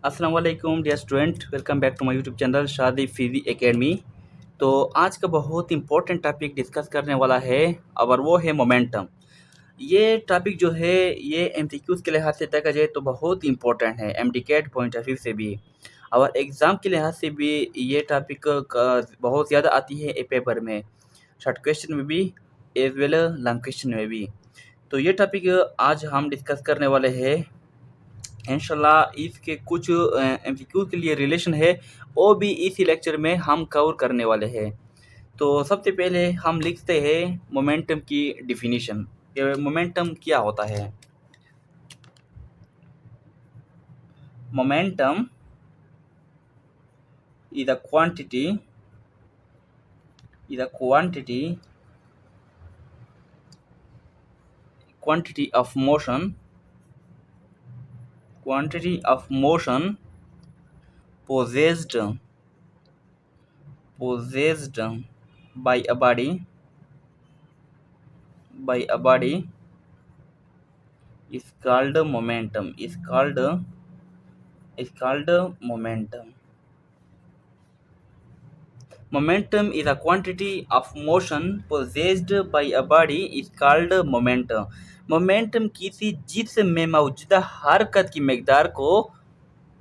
अस्सलाम वालेकुम dear student, welcome back to my YouTube channel शादी फिजी एकेडमी। तो आज का बहुत इंपॉर्टेंट टॉपिक डिस्कस करने वाला है और वो है मोमेंटम। ये टॉपिक जो है ये एमसीक्यूज़ के लिहाज से देखा जाए तो बहुत इंपॉर्टेंट है, एमडीकेट पॉइंट ऑफ व्यू से भी और एग्ज़ाम के लिहाज से भी। ये टॉपिक बहुत ज़्यादा आती है ए पेपर में, शॉर्ट क्वेश्चन में भी एज वेल लॉन्ग क्वेश्चन में भी। तो ये टॉपिक आज हम डिस्कस करने वाले हैं इंशाल्लाह। इसके कुछ एमसीक्यू के लिए रिलेशन है, वो भी इसी लेक्चर में हम कवर करने वाले हैं। तो सबसे पहले हम लिखते हैं मोमेंटम की डिफिनीशन। मोमेंटम क्या होता है? Momentum is a quantity is a quantity of motion possessed by a body is called momentum. Momentum is a quantity of motion possessed by a body is called momentum. Momentum किसी जिस्म में मौजूदा हरकत की मिकदार को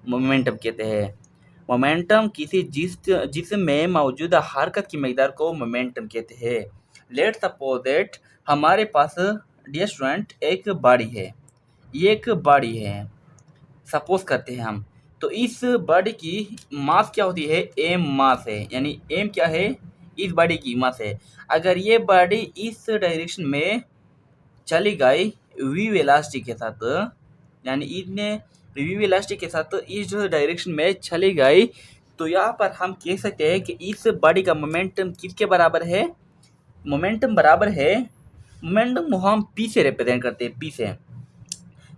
मोमेंटम कहते हैं। Momentum किसी जिस्म में मौजूदा हरकत की मिकदार को मोमेंटम कहते हैं। लेट्स सपोज दैट हमारे पास डियर स्टूडेंट एक बॉडी है, ये एक बॉडी है सपोज करते हैं हम। तो इस बॉडी की मास क्या होती है? एम मास है, यानी एम क्या है? इस बॉडी की मास है। अगर ये बॉडी इस डायरेक्शन में चली गई वी वेलोसिटी के साथ, यानी इसने वी वेलोसिटी के साथ इस डायरेक्शन में चली गई, तो यहाँ पर हम कह सकते हैं कि इस बॉडी का मोमेंटम किसके बराबर है? मोमेंटम बराबर है, मोमेंटम हम पी से रिप्रेजेंट करते हैं, पी से।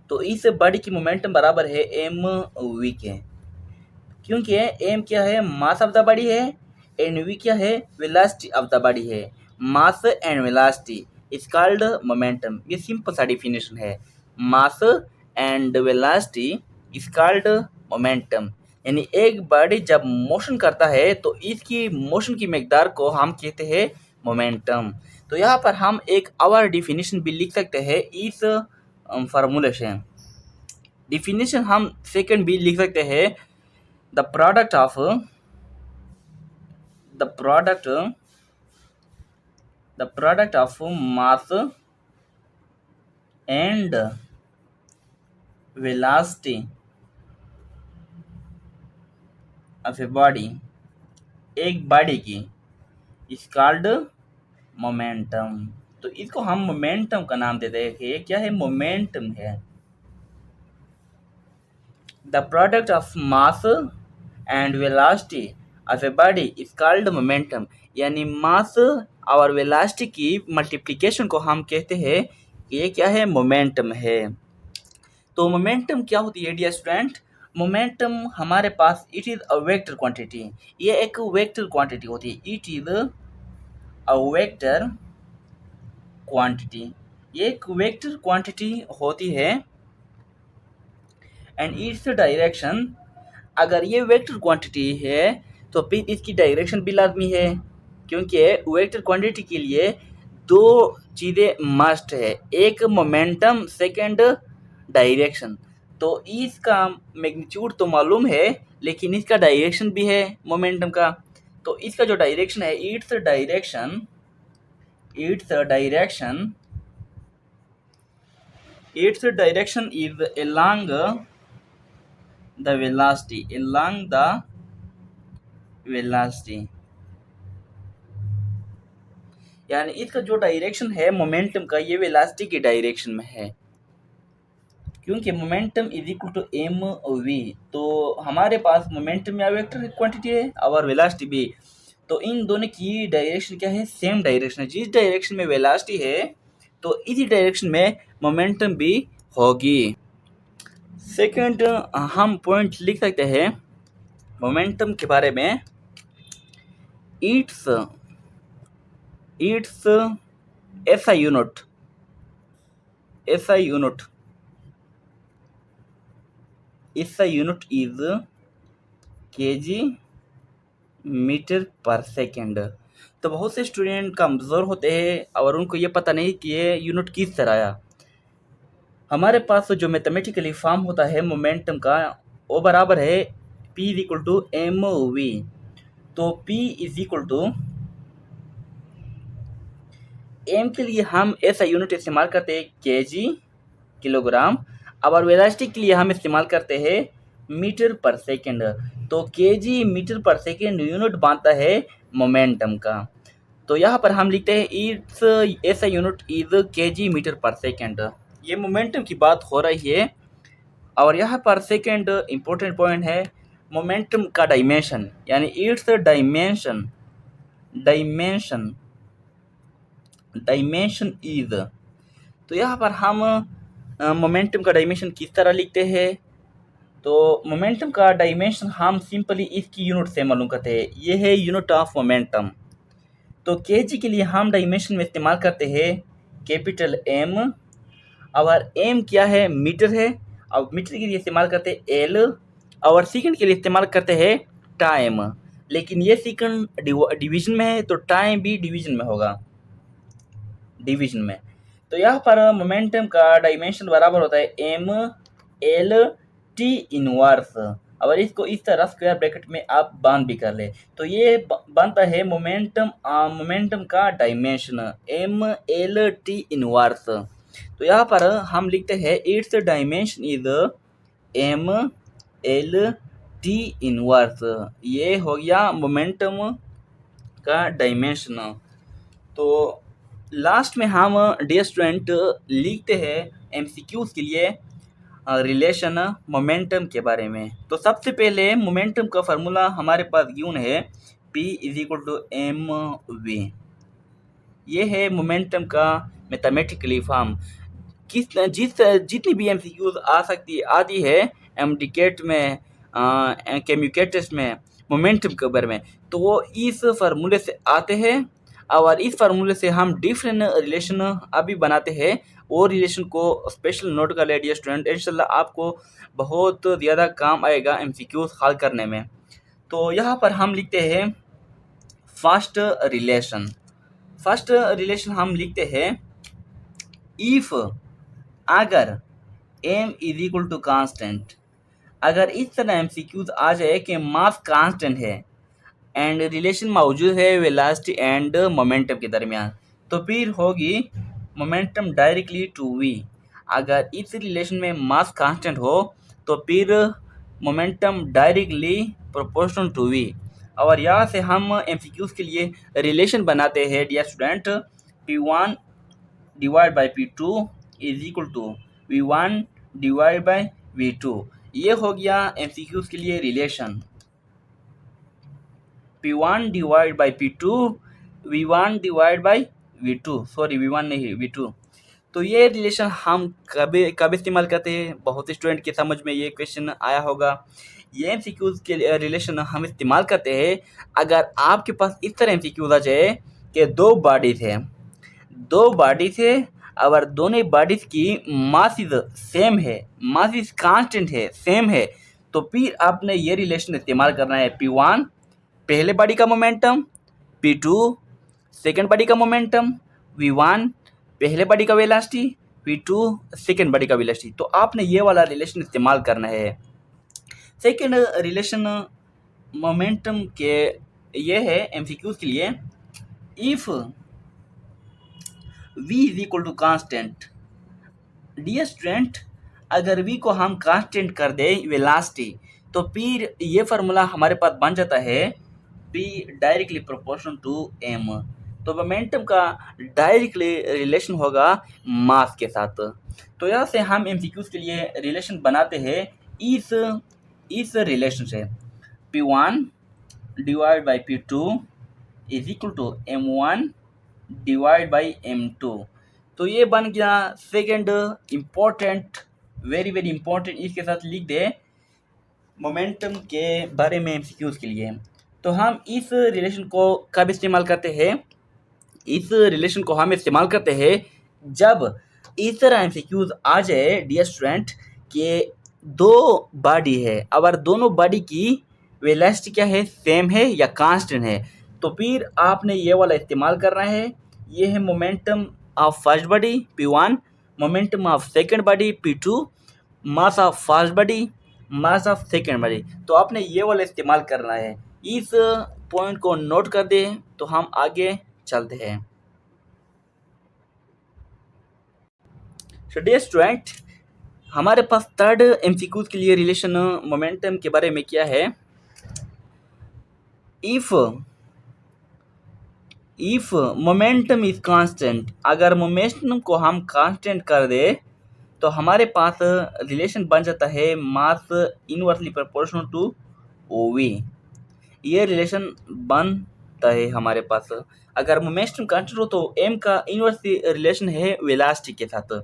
तो इस बॉडी की मोमेंटम बराबर है एम वी के, क्योंकि एम क्या है? मास ऑफ द बॉडी है, एंड वी क्या है? वेलोसिटी ऑफ द बॉडी है। Mass and velocity is called momentum. ये सिंपल सा डिफिनेशन है, mass and velocity is called momentum. यानी एक बॉडी जब मोशन करता है तो इसकी मोशन की मिकदार को हम कहते हैं मोमेंटम। तो यहाँ पर हम एक और डिफिनेशन भी लिख सकते हैं इस फार्मूले से। डिफिनेशन हम सेकंड भी लिख सकते हैं, the product of mass and velocity of a body, एक बॉडी की, इज कॉल्ड मोमेंटम। तो इसको हम मोमेंटम का नाम देते हैं कि क्या है? मोमेंटम है। The product of mass and velocity of a body is called momentum. यानी मास और वेलोसिटी की मल्टीप्लिकेशन को हम कहते हैं कि ये क्या है? मोमेंटम है। तो मोमेंटम क्या होती है डियर स्टूडेंट? मोमेंटम हमारे पास it is a vector quantity. ये एक वेक्टर क्वांटिटी होती है, it is a vector quantity. ये एक वेक्टर क्वांटिटी होती है एंड इट्स डायरेक्शन। अगर ये वेक्टर क्वांटिटी है तो फिर इसकी डायरेक्शन भी लाजमी है, क्योंकि वेक्टर क्वांटिटी के लिए दो चीज़ें मस्ट है, एक मोमेंटम, सेकंड डायरेक्शन। तो इसका मैग्नीट्यूड तो मालूम है, लेकिन इसका डायरेक्शन भी है मोमेंटम का। तो इसका जो डायरेक्शन है, its direction is the along the velocity। यानी इसका जो डायरेक्शन है मोमेंटम का, ये वेलोसिटी की डायरेक्शन में है, क्योंकि momentum is equal to M V. तो हमारे पास मोमेंटम या वेक्टर क्वांटिटी है और वेलोसिटी भी। तो इन दोनों की डायरेक्शन क्या है? सेम डायरेक्शन है। जिस डायरेक्शन में वेलोसिटी है तो इसी डायरेक्शन में मोमेंटम भी होगी। सेकंड हम पॉइंट लिख सकते हैं मोमेंटम के बारे में, इट्स SI यूनिट इसका यूनिट इज केजी मीटर पर सेकेंड। तो बहुत से स्टूडेंट कमज़ोर होते हैं और उनको ये पता नहीं कि ये यूनिट किस तरह आया। हमारे पास जो मैथमेटिकली फॉर्म होता है मोमेंटम का, वो बराबर है P is equal to M V. तो P is equal to M के लिए हम ऐसा यूनिट इस्तेमाल करते हैं केजी किलोग्राम, और वेलोसिटी के लिए हम इस्तेमाल करते हैं मीटर पर सेकेंड। तो केजी मीटर पर सेकेंड यूनिट बनता है मोमेंटम का। तो यहाँ पर हम लिखते हैं इट्स ऐसा यूनिट इज केजी मीटर पर सेकेंड। ये मोमेंटम की बात हो रही है। और यहाँ पर सेकेंड इम्पोर्टेंट पॉइंट है मोमेंटम का डायमेंशन, यानी it's dimension dimension dimension is. तो यहाँ पर हम मोमेंटम का डायमेंशन किस तरह लिखते हैं? तो मोमेंटम का डायमेंशन हम सिंपली इसकी यूनिट से मालूम करते हैं। ये है यूनिट ऑफ मोमेंटम। तो केजी के लिए हम डायमेंशन में इस्तेमाल करते हैं कैपिटल एम, और एम क्या है? मीटर है। और मीटर के लिए इस्तेमाल करते हैं एल, और सेकंड के लिए इस्तेमाल करते हैं टाइम। लेकिन ये सेकंड डिवीजन में है, तो टाइम भी डिवीजन में होगा, डिवीजन में। तो यहाँ पर मोमेंटम का डायमेंशन बराबर होता है एम एल टी इनवर्स। और इसको इस तरह स्क्वायर ब्रैकेट में आप बांध भी कर ले, तो ये बनता है मोमेंटम का dimension M L T inverse. तो यहाँ पर हम लिखते हैं its dimension is M L T inverse. ये हो गया मोमेंटम का डायमेंशन। तो लास्ट में हम डियर स्टूडेंट लिखते हैं एमसीक्यूज के लिए रिलेशन मोमेंटम के बारे में। तो सबसे पहले मोमेंटम का फार्मूला हमारे पास गिवन है P is equal to M V. ये है मोमेंटम का मैथमेटिकली फॉर्म। जितनी भी एमसीक्यूज आ सकती आती है एमडीकेट में, केमिकल टेस्ट में मोमेंटम के बारे में, तो वो इस फार्मूले से आते हैं। और इस फार्मूले से हम डिफरेंट रिलेशन अभी बनाते हैं। वो रिलेशन को स्पेशल नोट कर ले डियर स्टूडेंट, इंशाल्लाह आपको बहुत ज़्यादा काम आएगा एमसीक्यूज हल करने में। तो यहाँ पर हम लिखते हैं फर्स्ट रिलेशन। फर्स्ट रिलेशन हम लिखते हैं इफ अगर m is equal to constant. अगर इस तरह एमसीक्यूज आ जाए कि मास कांस्टेंट है एंड रिलेशन मौजूद है वेलोसिटी एंड मोमेंटम के दरमियान, तो फिर होगी मोमेंटम डायरेक्टली टू वी। अगर इस रिलेशन में मास कांस्टेंट हो तो फिर momentum directly proportional to V. और यहाँ से हम एमसीक्यूज के लिए रिलेशन बनाते हैं dear student, P1 divide by P2 is equal to V1 divide by V2। ये हो गया एमसीक्यूज के लिए relation. P1 divide by P2, V1 divide by V2, sorry V1 नहीं V2। तो ये रिलेशन हम कब इस्तेमाल करते हैं? बहुत स्टूडेंट के समझ में ये क्वेश्चन आया होगा। ये एमसीक्यूज के रिलेशन हम इस्तेमाल करते हैं अगर आपके पास इस तरह एमसीक्यूज आ जाए कि दो बॉडीज है और दोनों बॉडीज की मासिस सेम है, मासिस कांस्टेंट है, सेम है, तो फिर आपने ये रिलेशन इस्तेमाल करना है। P1 पहले बॉडी का मोमेंटम, P2 सेकेंड बॉडी का मोमेंटम, V1 पहले बॉडी का वेलोसिटी, V2 सेकेंड बॉडी का वेलोसिटी। तो आपने ये वाला रिलेशन इस्तेमाल करना है। सेकेंड रिलेशन मोमेंटम के ये है एमसीक्यूज के लिए, if v is equal to constant. Dear student, अगर v को हम कांस्टेंट कर दें वेलोसिटी, तो फिर ये फार्मूला हमारे पास बन जाता है p directly proportional to m। तो मोमेंटम का डायरेक्टली रिलेशन होगा मास के साथ। तो यहाँ से हम एमसीक्यूज के लिए रिलेशन बनाते हैं इस रिलेशन से, P1 divide by P2 is equal to M1 divide by M2। तो ये बन गया second important, very very important. इसके साथ लिख दे मोमेंटम के बारे में एमसीक्यूज के लिए। तो हम इस रिलेशन को कब इस्तेमाल करते हैं? इस रिलेशन को हम इस्तेमाल करते हैं जब इस तरह एमसीक्यूज आ जाए डियर स्टूडेंट कि दो बॉडी है और दोनों बॉडी की वेलोसिटी क्या है, सेम है या कांस्टेंट है, तो फिर आपने ये वाला इस्तेमाल करना है। ये है momentum of first body P1, momentum of second body P2, mass of first body, mass of second body. तो आपने ये वाला इस्तेमाल करना है। इस पॉइंट को नोट कर दे तो हम आगे चलते हैं। डियर स्टूडेंट, हमारे पास थर्ड एमसीक्यूज के लिए रिलेशन मोमेंटम के बारे में क्या है। इफ मोमेंटम इज कांस्टेंट, अगर मोमेंटम को हम कांस्टेंट कर दे तो हमारे पास रिलेशन बन जाता है मास इनवर्सली प्रोपोर्शनल टू ओवी। ये रिलेशन बनता है हमारे पास। अगर मोमेंटम कांस्टेंट हो तो एम का इनवर्स रिलेशन है वेलोसिटी के साथ।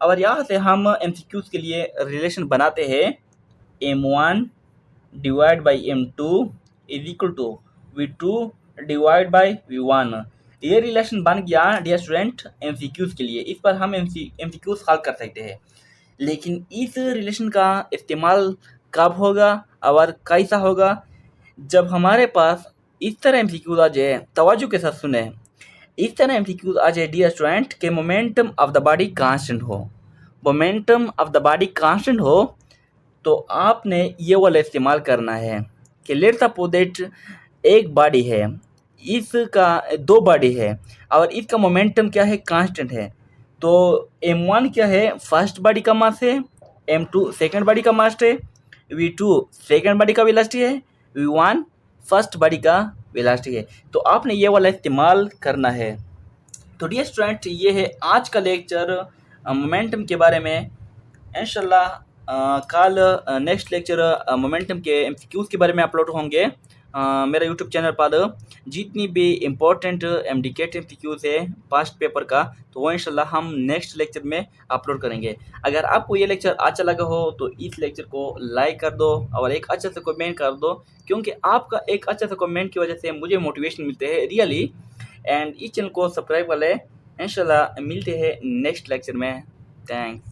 और यहाँ से हम एमसीक्यूज के लिए रिलेशन बनाते हैं m1 divide by m2 is equal to v2 divide by v1। ये रिलेशन बन गया डियर स्टूडेंट एमसीक्यूज के लिए। इस पर हम एमसीक्यूज सॉल्व कर सकते हैं। लेकिन इस रिलेशन का इस्तेमाल कब होगा और कैसा होगा, जब हमारे पास इस तरह एमसीक्यूज आ जाए। तवज्जो के साथ सुने, इस तरह एमसीक्यूज आ जाए डियर स्टूडेंट के momentum of the body constant हो, momentum of the body constant हो, तो आपने ये वाला इस्तेमाल करना है कि लेट्स सपोज दैट एक बॉडी है, इसका दो बॉडी है और इसका मोमेंटम क्या है, कांस्टेंट है। तो m1 क्या है, फर्स्ट बॉडी का मास है, m2 सेकंड बॉडी का मास है, v2 सेकंड बॉडी का वेलोसिटी है, v1 फर्स्ट बॉडी का वेलोसिटी है। तो आपने ये वाला इस्तेमाल करना है। तो डियर स्टूडेंट, ये है आज का लेक्चर मोमेंटम के बारे में। इंशाल्लाह कल नेक्स्ट लेक्चर मोमेंटम के एमसीक्यूज के बारे में अपलोड होंगे मेरा यूट्यूब चैनल पर। जितनी भी इम्पोर्टेंट एमडीकेट एमसीक्यूज है पास्ट पेपर का, तो वो इंशाल्लाह हम नेक्स्ट लेक्चर में अपलोड करेंगे। अगर आपको ये लेक्चर अच्छा लगा हो तो इस लेक्चर को लाइक कर दो और एक अच्छा सा कमेंट कर दो, क्योंकि आपका एक अच्छा सा कमेंट की वजह से मुझे मोटिवेशन मिलते हैं रियली। एंड इस चैनल को सब्सक्राइब कर लें। इंशाल्लाह मिलते हैं नेक्स्ट लेक्चर में। थैंक्स।